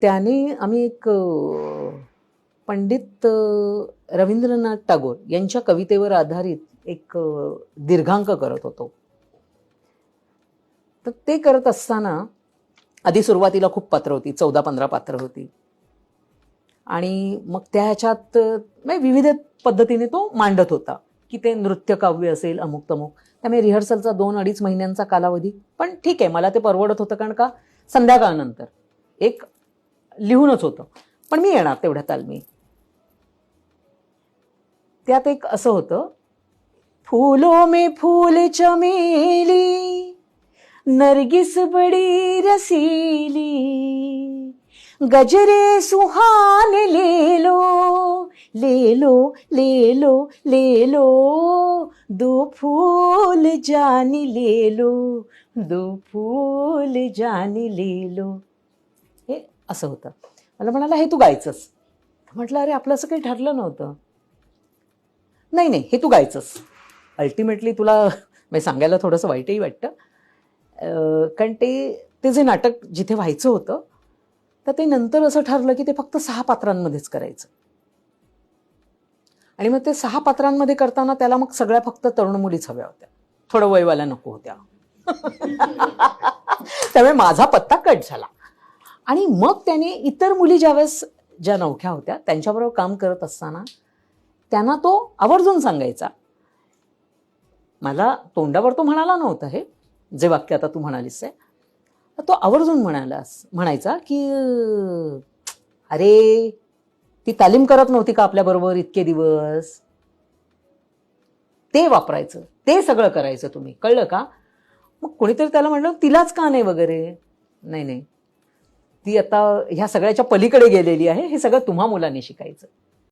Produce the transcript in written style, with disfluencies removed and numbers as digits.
त्याने आम्ही एक पंडित रवींद्रनाथ टागोर यांच्या कवितेवर आधारित एक दीर्घांक करत होतो. तर ते करत असताना आधी सुरुवातीला खूप पात्र होती, 14-15 पात्र होती. आणि मग त्या ह्याच्यात विविध पद्धतीने तो मांडत होता की ते नृत्य काव्य असेल, अमुक तमुक. त्यामुळे रिहर्सलचा 2-2.5 महिन्यांचा कालावधी. पण ठीक आहे, मला ते परवडत होतं, कारण का संध्याकाळनंतर एक लिहूनच होतं. पण मी येणार तेवढ्या तालमी. त्यात एक असं होतं, फूलों में फूल चमेली, नरगिस बड़ी रसीली, गजरे सुहाने ले लो ले लो ले लो ले लो, दो फूल जानी ले लो, दो फूल जानी ले लो. हे असं होतं. मला म्हणाला, हे तू गायचंस. म्हटलं, अरे आपलं असं काही ठरलं नव्हतं. नाही नाही, हे तू गायचंस. अल्टिमेटली तुला सांगायला थोडंसं वाईटही वाटतं, कारण ते जे नाटक जिथे व्हायचं होतं तर ते नंतर असं ठरलं की ते फक्त 6 पात्रांमध्येच करायचं. आणि मग ते 6 पात्रांमध्ये करताना त्याला मग सगळ्या फक्त तरुण मुलीच हव्या होत्या, थोडं वयवाल्या नको होत्या. त्यामुळे माझा पत्ता कट झाला. आणि मग त्याने इतर मुली ज्या नवख्या होत्या त्यांच्याबरोबर काम करत असताना त्यांना तो आवर्जून सांगायचा. मला तोंडावर तो म्हणाला नव्हता हे जे वाक्य आता तू म्हणालीस आहे, तो आवर्जून म्हणायचा की अरे ती तालीम करत नव्हती का आपल्याबरोबर इतके दिवस, ते वापरायचं, ते सगळं करायचं तुम्ही, कळलं का. मग कोणीतरी त्याला म्हणलं, तिलाच का नाही वगैरे. नाही नाही, ती आता ह्या सगळ्याच्या पलीकडे गेलेली आहे, हे सगळं तुम्हा मुलांनी शिकायचं.